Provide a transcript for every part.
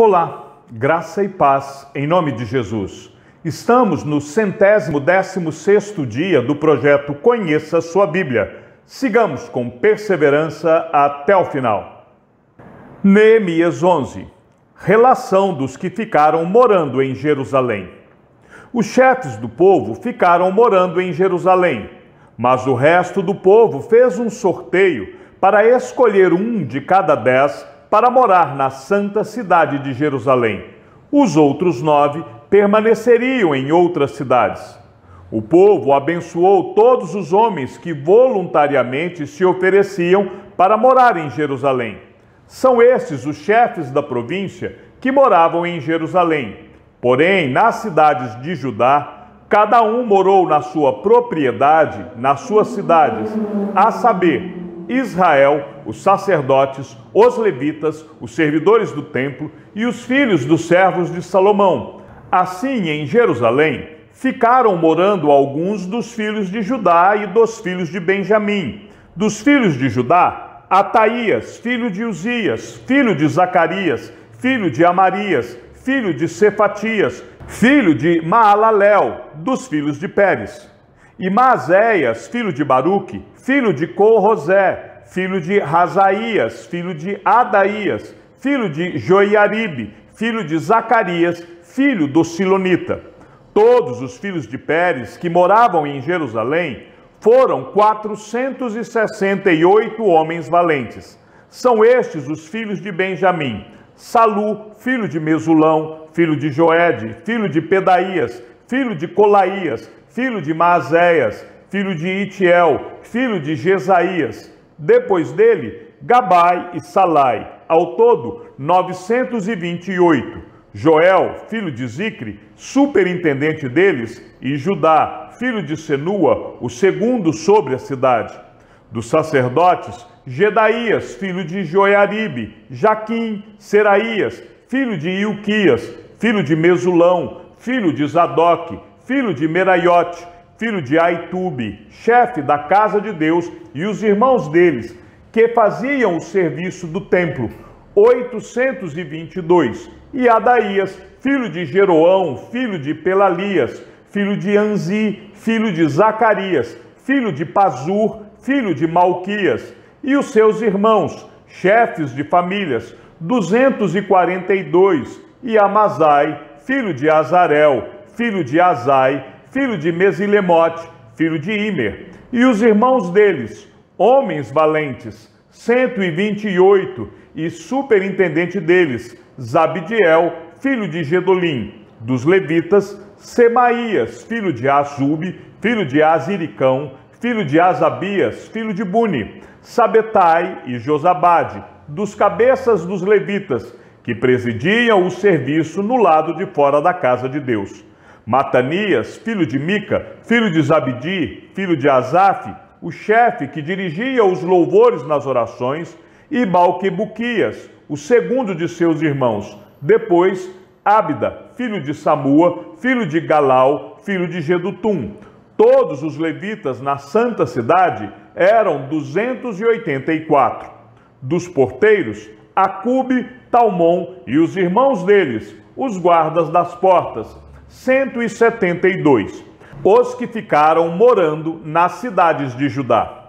Olá, graça e paz em nome de Jesus. Estamos no 116º dia do projeto Conheça Sua Bíblia. Sigamos com perseverança até o final. Neemias 11. Relação dos que ficaram morando em Jerusalém. Os chefes do povo ficaram morando em Jerusalém, mas o resto do povo fez um sorteio para escolher um de cada 10 para morar na santa cidade de Jerusalém. Os outros 9 permaneceriam em outras cidades. O povo abençoou todos os homens que voluntariamente se ofereciam para morar em Jerusalém. São estes os chefes da província que moravam em Jerusalém. Porém, nas cidades de Judá, cada um morou na sua propriedade, nas suas cidades, a saber, Israel, os sacerdotes, os levitas, os servidores do templo e os filhos dos servos de Salomão. Assim, em Jerusalém, ficaram morando alguns dos filhos de Judá e dos filhos de Benjamim. Dos filhos de Judá, Ataías, filho de Uzias, filho de Zacarias, filho de Amarias, filho de Cefatias, filho de Maalalel, dos filhos de Pérez. E Maazéias, filho de Baruque, filho de Corrosé, filho de Razaías, filho de Adaías, filho de Joiaribe, filho de Zacarias, filho do Silonita. Todos os filhos de Pérez que moravam em Jerusalém foram 468 homens valentes. São estes os filhos de Benjamim: Salu, filho de Mesulão, filho de Joede, filho de Pedaías, filho de Colaías, filho de Maazéias, filho de Itiel, filho de Jesaías. Depois dele, Gabai e Salai, ao todo 928. Joel, filho de Zicre, superintendente deles, e Judá, filho de Senua, o segundo sobre a cidade. Dos sacerdotes, Gedaías, filho de Joiaribe, Jaquim, Seraías, filho de Ilquias, filho de Mesulão, filho de Zadoque, filho de Meraiote, filho de Aitube, chefe da casa de Deus, e os irmãos deles, que faziam o serviço do templo, 822. E Adaías, filho de Jeroão, filho de Pelalias, filho de Anzi, filho de Zacarias, filho de Pazur, filho de Malquias, e os seus irmãos, chefes de famílias, 242, e Amazai, filho de Azarel, filho de Azai, filho de Mesilemote, filho de Imer, e os irmãos deles, homens valentes, 128, e superintendente deles, Zabdiel, filho de Gedolim. Dos levitas, Semaías, filho de Azube, filho de Aziricão, filho de Azabias, filho de Buni, Sabetai e Josabade, dos cabeças dos levitas, que presidiam o serviço no lado de fora da casa de Deus. Matanias, filho de Mica, filho de Zabdi, filho de Asaf, o chefe que dirigia os louvores nas orações, e Balquebuquias, o segundo de seus irmãos. Depois, Abda, filho de Samua, filho de Galau, filho de Gedutum. Todos os levitas na santa cidade eram 284. Dos porteiros, Acube, Talmon e os irmãos deles, os guardas das portas, 172. Os que ficaram morando nas cidades de Judá.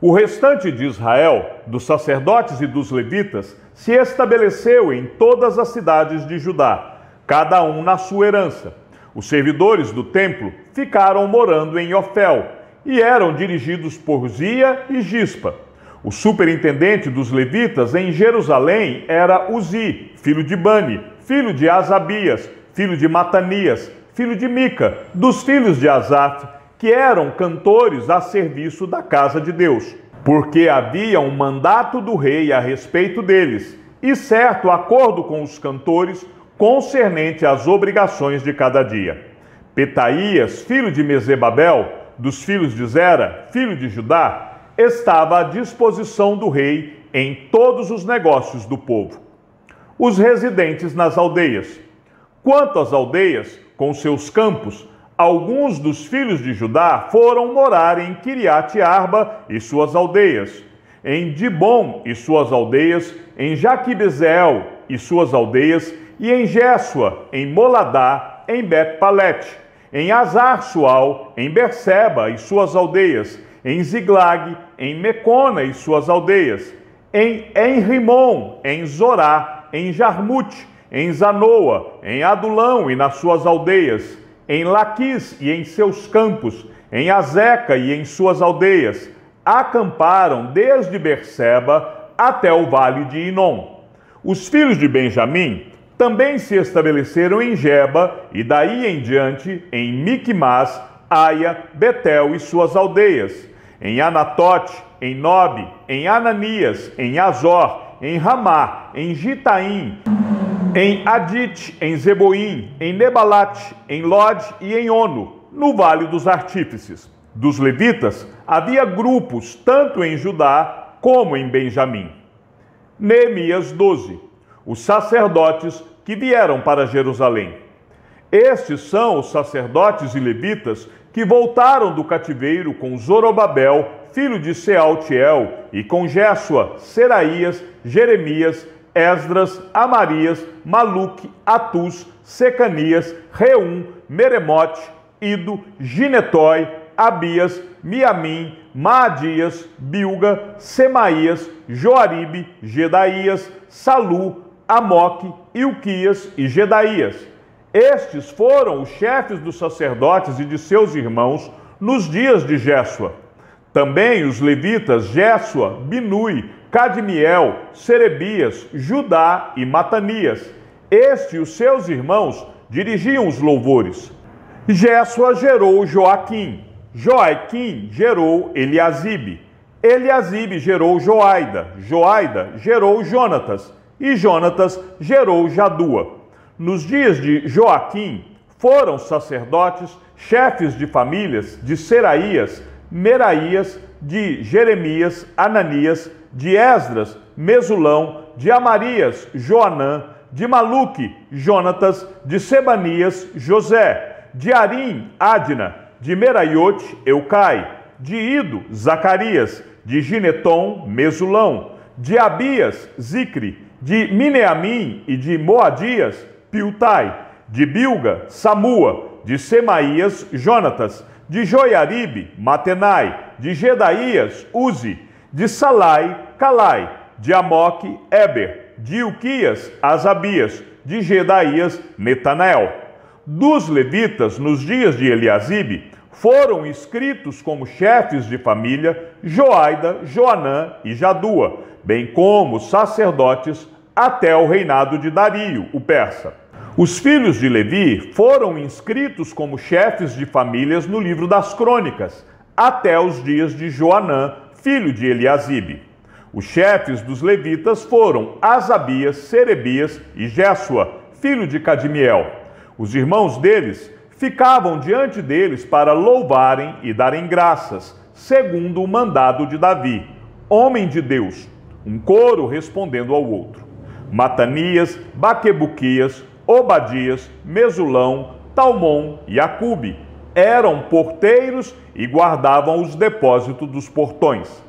O restante de Israel, dos sacerdotes e dos levitas, se estabeleceu em todas as cidades de Judá, cada um na sua herança. Os servidores do templo ficaram morando em Ofel e eram dirigidos por Zia e Gispa. O superintendente dos levitas em Jerusalém era Uzi, filho de Bani, filho de Asabias, filho de Matanias, filho de Mica, dos filhos de Asaf, que eram cantores a serviço da casa de Deus, porque havia um mandato do rei a respeito deles, e certo acordo com os cantores concernente às obrigações de cada dia. Petaías, filho de Mesebabel, dos filhos de Zera, filho de Judá, estava à disposição do rei em todos os negócios do povo. Os residentes nas aldeias. Quanto às aldeias, com seus campos, alguns dos filhos de Judá foram morar em Quiriate-Arba e suas aldeias, em Dibom e suas aldeias, em Jaquibezeel e suas aldeias, e em Jesua, em Moladá, em Bet-Palete, em Azar-Sual, em Berseba e suas aldeias, em Ziglag, em Mecona e suas aldeias, em Enrimon, em Zorá, em Jarmute, em Zanoa, em Adulão e nas suas aldeias, em Laquis e em seus campos, em Azeca e em suas aldeias, acamparam desde Berseba até o vale de Inom. Os filhos de Benjamim também se estabeleceram em Geba e daí em diante em Miquimás, Aia, Betel e suas aldeias, em Anatote, em Nobe, em Ananias, em Azor, em Ramá, em Gitaim, em Adite, em Zeboim, em Nebalate, em Lode e em Ono, no Vale dos Artífices. Dos levitas havia grupos tanto em Judá como em Benjamim. Neemias 12. Os sacerdotes que vieram para Jerusalém. Estes são os sacerdotes e levitas que voltaram do cativeiro com Zorobabel, filho de Sealtiel, e com Jesua, Seraías, Jeremias, Esdras, Amarias, Maluque, Atus, Secanias, Reum, Meremote, Ido, Ginetói, Abias, Miamim, Maadias, Bilga, Semaías, Joaribe, Gedaías, Salu, Amoque, Ilquias e Gedaías. Estes foram os chefes dos sacerdotes e de seus irmãos nos dias de Jesua. Também os levitas Jesua, Binui, Cadmiel, Serebias, Judá e Matanias. Este e os seus irmãos dirigiam os louvores. Jesua gerou Joaquim. Joaquim gerou Eliasibe. Eliasibe gerou Joaida. Joaida gerou Jonatas. E Jonatas gerou Jadua. Nos dias de Joaquim foram sacerdotes, chefes de famílias de Seraías, Meraías, de Jeremias, Ananias, de Esdras, Mesulão, de Amarias, Joanã, de Maluque, Jonatas, de Sebanias, José, de Arim, Adna, de Meraiote, Eucai, de Ido, Zacarias, de Gineton, Mesulão, de Abias, Zicre, de Mineamim e de Moadias, Piltai, de Bilga, Samua, de Semaías, Jonatas, de Joiaribe, Matenai, de Gedaías, Uzi, de Salai, Calai, de Amoque, Eber, de Ilquias, Asabias, de Gedaías, Netanel. Dos levitas, nos dias de Eliasibe, foram inscritos como chefes de família Joaida, Joanã e Jadua, bem como sacerdotes até o reinado de Dario, o persa. Os filhos de Levi foram inscritos como chefes de famílias no livro das crônicas, até os dias de Joanã, filho de Eliasibe. Os chefes dos levitas foram Asabias, Serebias e Jesua, filho de Cadmiel. Os irmãos deles ficavam diante deles para louvarem e darem graças, segundo o mandado de Davi, homem de Deus, um coro respondendo ao outro. Matanias, Baquebuquias, Obadias, Mesulão, Talmon e Acube eram porteiros e guardavam os depósitos dos portões.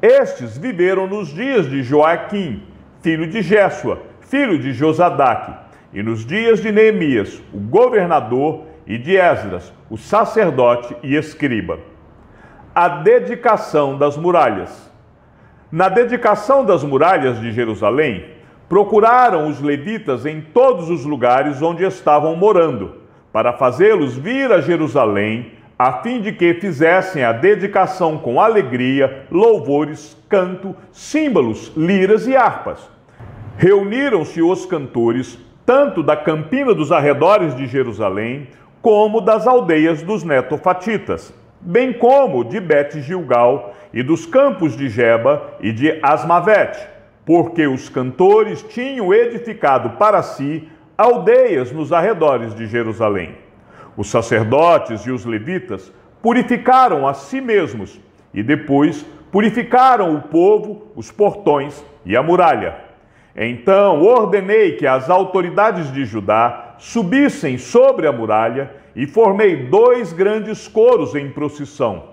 Estes viveram nos dias de Joaquim, filho de Jesua, filho de Josadaque, e nos dias de Neemias, o governador, e de Esdras, o sacerdote e escriba. A dedicação das muralhas. Na dedicação das muralhas de Jerusalém, procuraram os levitas em todos os lugares onde estavam morando, para fazê-los vir a Jerusalém, a fim de que fizessem a dedicação com alegria, louvores, canto, símbolos, liras e harpas. Reuniram-se os cantores, tanto da campina dos arredores de Jerusalém, como das aldeias dos netofatitas, bem como de Bet-Gilgal e dos campos de Geba e de Asmavete, porque os cantores tinham edificado para si aldeias nos arredores de Jerusalém. Os sacerdotes e os levitas purificaram a si mesmos e depois purificaram o povo, os portões e a muralha. Então ordenei que as autoridades de Judá subissem sobre a muralha e formei 2 grandes coros em procissão.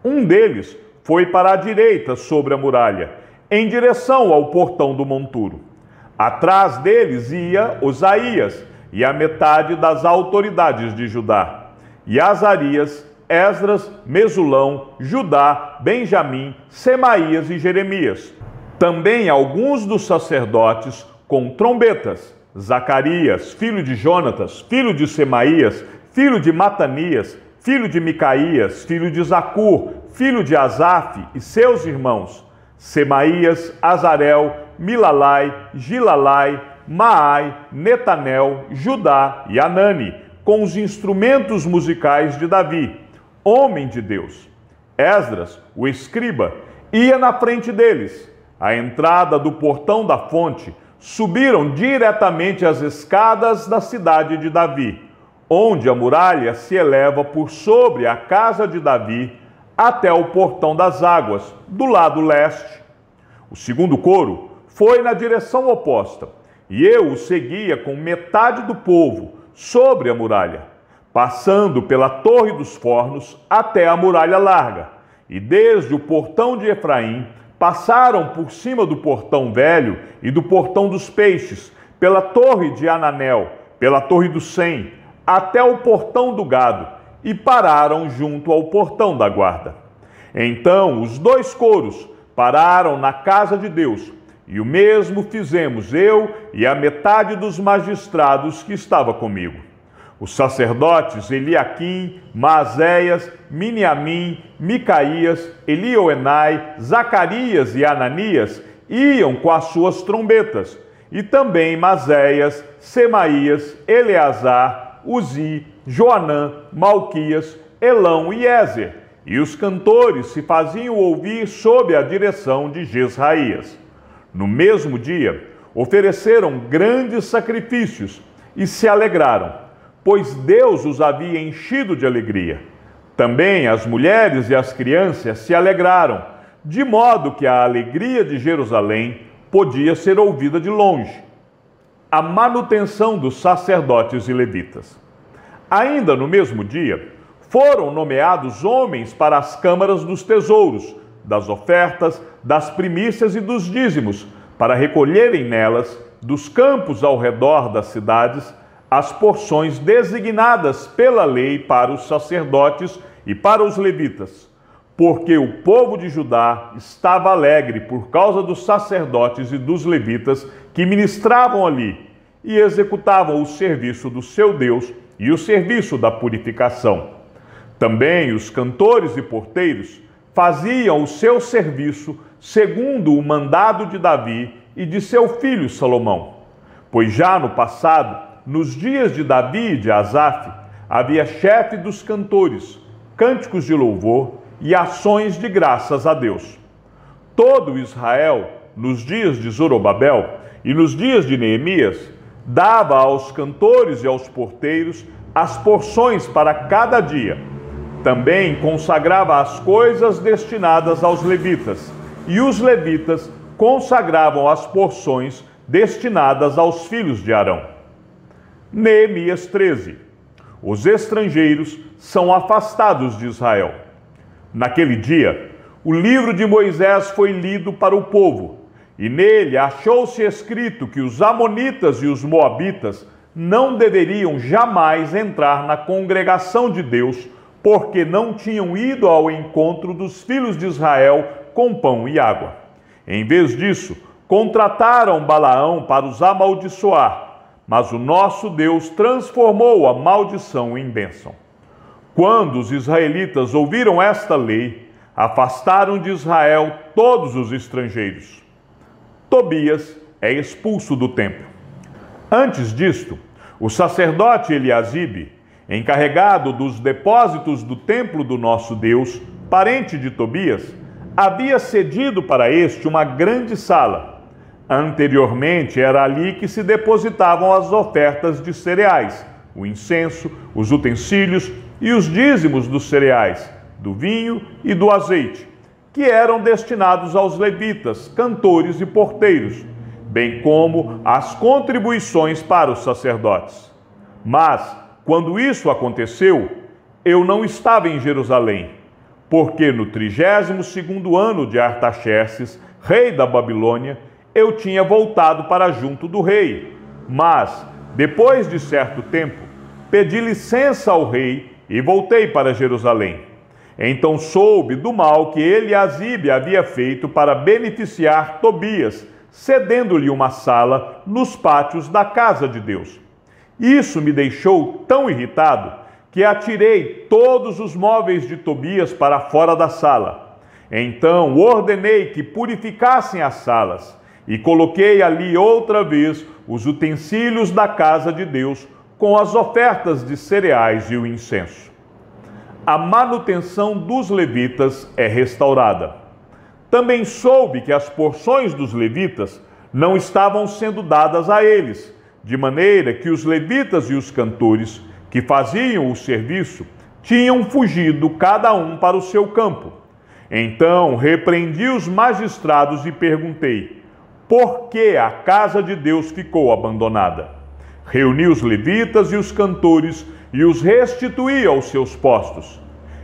Um deles foi para a direita sobre a muralha, em direção ao portão do monturo. Atrás deles ia Osaías e a metade das autoridades de Judá, e Azarias, Esdras, Mesulão, Judá, Benjamim, Semaías e Jeremias. Também alguns dos sacerdotes com trombetas, Zacarias, filho de Jonatas, filho de Semaías, filho de Matanias, filho de Micaías, filho de Zacur, filho de Asaf e seus irmãos, Semaías, Azarel, Milalai, Gilalai, Maai, Netanel, Judá e Anani, com os instrumentos musicais de Davi, homem de Deus. Esdras, o escriba, ia na frente deles. À entrada do portão da fonte, subiram diretamente as escadas da cidade de Davi, onde a muralha se eleva por sobre a casa de Davi até o portão das águas, do lado leste. O segundo coro foi na direção oposta, e eu o seguia com metade do povo sobre a muralha, passando pela Torre dos Fornos até a muralha larga, e desde o portão de Efraim passaram por cima do portão velho e do portão dos peixes, pela Torre de Ananel, pela Torre do Sem, até o portão do gado, e pararam junto ao portão da guarda. Então os dois coros pararam na casa de Deus, e o mesmo fizemos eu e a metade dos magistrados que estava comigo. Os sacerdotes Eliaquim, Maazéias, Miniamim, Micaías, Elioenai, Zacarias e Ananias iam com as suas trombetas, e também Maazéias, Semaías, Eleazar, Uzi, Joanã, Malquias, Elão e Ézer, e os cantores se faziam ouvir sob a direção de Jesraías. No mesmo dia, ofereceram grandes sacrifícios e se alegraram, pois Deus os havia enchido de alegria. Também as mulheres e as crianças se alegraram, de modo que a alegria de Jerusalém podia ser ouvida de longe. A manutenção dos sacerdotes e levitas. Ainda no mesmo dia, foram nomeados homens para as câmaras dos tesouros, das ofertas, das primícias e dos dízimos, para recolherem nelas, dos campos ao redor das cidades, as porções designadas pela lei para os sacerdotes e para os levitas, porque o povo de Judá estava alegre por causa dos sacerdotes e dos levitas que ministravam ali e executavam o serviço do seu Deus e o serviço da purificação. Também os cantores e porteiros faziam o seu serviço segundo o mandado de Davi e de seu filho Salomão. Pois já no passado, nos dias de Davi e de Asaf, havia chefe dos cantores, cânticos de louvor e ações de graças a Deus. Todo Israel, nos dias de Zorobabel e nos dias de Neemias, dava aos cantores e aos porteiros as porções para cada dia. Também consagrava as coisas destinadas aos levitas, e os levitas consagravam as porções destinadas aos filhos de Arão. Neemias 13. Os estrangeiros são afastados de Israel. Naquele dia, o livro de Moisés foi lido para o povo, e nele achou-se escrito que os amonitas e os moabitas não deveriam jamais entrar na congregação de Deus, porque não tinham ido ao encontro dos filhos de Israel com pão e água. Em vez disso, contrataram Balaão para os amaldiçoar, mas o nosso Deus transformou a maldição em bênção. Quando os israelitas ouviram esta lei, afastaram de Israel todos os estrangeiros. Tobias é expulso do templo. Antes disto, o sacerdote Eliasibe, encarregado dos depósitos do templo do nosso Deus, parente de Tobias, havia cedido para este uma grande sala. Anteriormente era ali que se depositavam as ofertas de cereais, o incenso, os utensílios e os dízimos dos cereais, do vinho e do azeite, que eram destinados aos levitas, cantores e porteiros, bem como as contribuições para os sacerdotes. Mas, quando isso aconteceu, eu não estava em Jerusalém, porque no 32º ano de Artaxerxes, rei da Babilônia, eu tinha voltado para junto do rei. Mas, depois de certo tempo, pedi licença ao rei e voltei para Jerusalém. Então soube do mal que Eliasibe havia feito para beneficiar Tobias, cedendo-lhe uma sala nos pátios da casa de Deus. Isso me deixou tão irritado que atirei todos os móveis de Tobias para fora da sala. Então ordenei que purificassem as salas e coloquei ali outra vez os utensílios da casa de Deus com as ofertas de cereais e o incenso. A manutenção dos levitas é restaurada. Também soube que as porções dos levitas não estavam sendo dadas a eles, de maneira que os levitas e os cantores que faziam o serviço tinham fugido cada um para o seu campo. Então repreendi os magistrados e perguntei: por que a casa de Deus ficou abandonada? Reuni os levitas e os cantores e os restituí aos seus postos.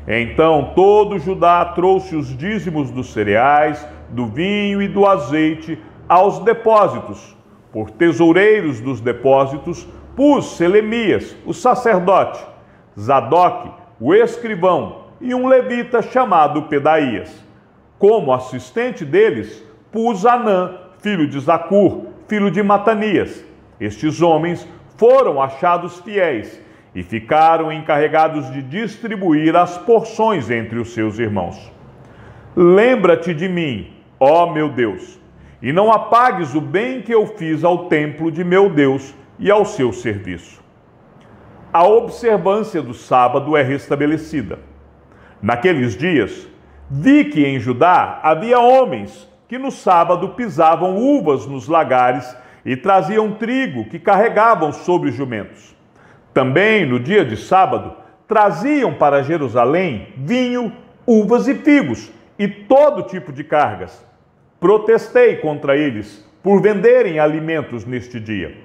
Então todo Judá trouxe os dízimos dos cereais, do vinho e do azeite aos depósitos. Por tesoureiros dos depósitos pus Selemias, o sacerdote, Zadok, o escrivão, e um levita chamado Pedaías. Como assistente deles, pus Anã, filho de Zacur, filho de Matanias. Estes homens foram achados fiéis e ficaram encarregados de distribuir as porções entre os seus irmãos. Lembra-te de mim, ó meu Deus, e não apagues o bem que eu fiz ao templo de meu Deus e ao seu serviço. A observância do sábado é restabelecida. Naqueles dias, vi que em Judá havia homens que no sábado pisavam uvas nos lagares e traziam trigo que carregavam sobre jumentos. Também no dia de sábado, traziam para Jerusalém vinho, uvas e figos e todo tipo de cargas. Protestei contra eles por venderem alimentos neste dia.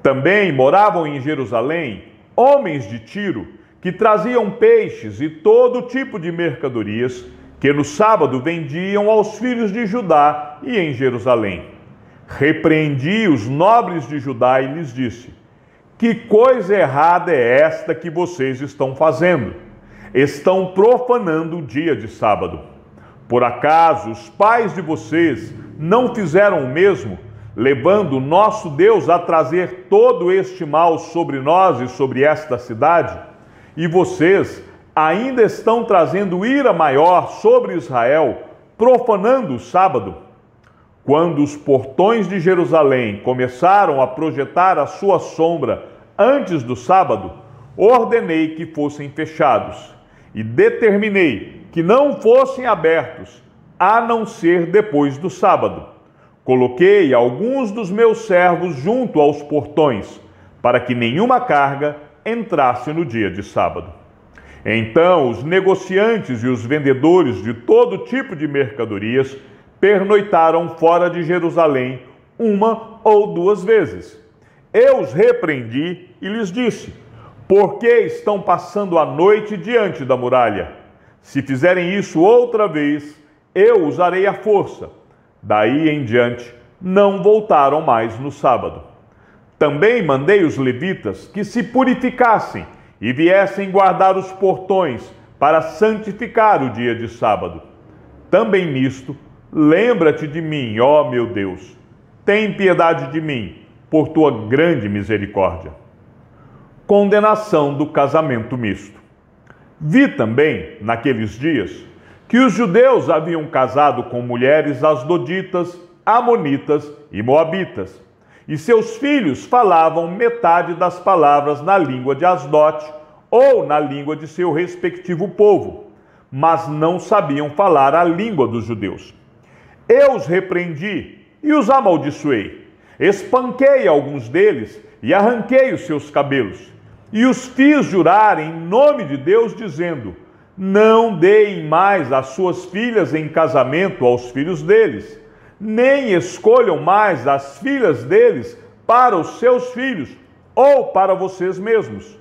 Também moravam em Jerusalém homens de Tiro que traziam peixes e todo tipo de mercadorias que no sábado vendiam aos filhos de Judá e em Jerusalém. Repreendi os nobres de Judá e lhes disse: que coisa errada é esta que vocês estão fazendo? Estão profanando o dia de sábado. Por acaso os pais de vocês não fizeram o mesmo, levando o nosso Deus a trazer todo este mal sobre nós e sobre esta cidade? E vocês ainda estão trazendo ira maior sobre Israel, profanando o sábado? Quando os portões de Jerusalém começaram a projetar a sua sombra antes do sábado, ordenei que fossem fechados e determinei que não fossem abertos, a não ser depois do sábado. Coloquei alguns dos meus servos junto aos portões, para que nenhuma carga entrasse no dia de sábado. Então os negociantes e os vendedores de todo tipo de mercadorias pernoitaram fora de Jerusalém uma ou duas vezes. Eu os repreendi e lhes disse: por que estão passando a noite diante da muralha? Se fizerem isso outra vez, eu usarei a força. Daí em diante, não voltaram mais no sábado. Também mandei os levitas que se purificassem e viessem guardar os portões para santificar o dia de sábado. Também nisto, lembra-te de mim, ó meu Deus. Tem piedade de mim, por tua grande misericórdia. Condenação do casamento misto. Vi também, naqueles dias, que os judeus haviam casado com mulheres asdoditas, amonitas e moabitas, e seus filhos falavam metade das palavras na língua de Asdote ou na língua de seu respectivo povo, mas não sabiam falar a língua dos judeus. Eu os repreendi e os amaldiçoei. Espanquei alguns deles e arranquei os seus cabelos, e os fiz jurar em nome de Deus, dizendo: não deem mais as suas filhas em casamento aos filhos deles, nem escolham mais as filhas deles para os seus filhos ou para vocês mesmos.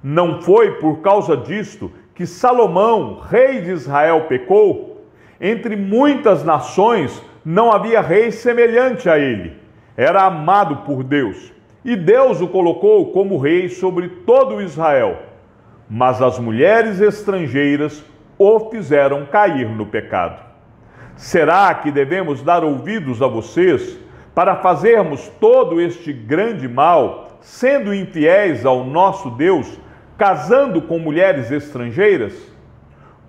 Não foi por causa disto que Salomão, rei de Israel, pecou? Entre muitas nações não havia rei semelhante a ele. Era amado por Deus, e Deus o colocou como rei sobre todo Israel. Mas as mulheres estrangeiras o fizeram cair no pecado. Será que devemos dar ouvidos a vocês para fazermos todo este grande mal, sendo infiéis ao nosso Deus, casando com mulheres estrangeiras?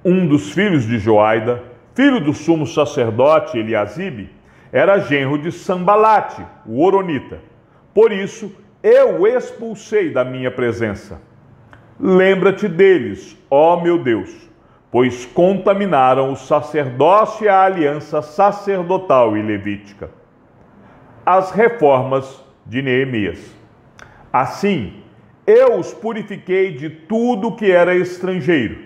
Um dos filhos de Joaida, filho do sumo sacerdote Eliasibe, era genro de Sambalate, o horonita. Por isso, eu o expulsei da minha presença. Lembra-te deles, ó meu Deus, pois contaminaram o sacerdócio e a aliança sacerdotal e levítica. As reformas de Neemias. Assim, eu os purifiquei de tudo que era estrangeiro,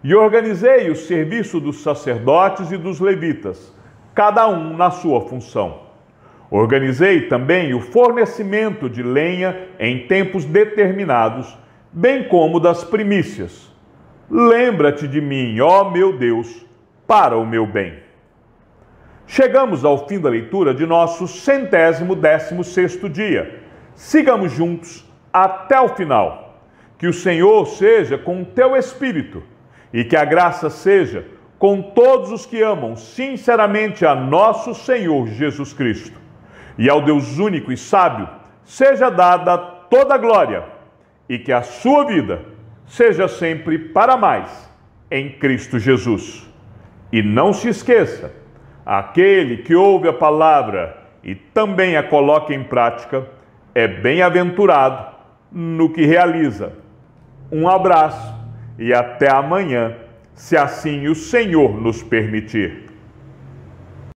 e organizei o serviço dos sacerdotes e dos levitas, cada um na sua função. Organizei também o fornecimento de lenha em tempos determinados, bem como das primícias. Lembra-te de mim, ó meu Deus, para o meu bem. Chegamos ao fim da leitura de nosso 116º dia. Sigamos juntos até o final. Que o Senhor seja com o teu espírito e que a graça seja com todos os que amam sinceramente a nosso Senhor Jesus Cristo. E ao Deus único e sábio seja dada toda a glória e que a sua vida seja sempre para mais em Cristo Jesus. E não se esqueça, aquele que ouve a palavra e também a coloca em prática é bem-aventurado no que realiza. Um abraço e até amanhã, se assim o Senhor nos permitir.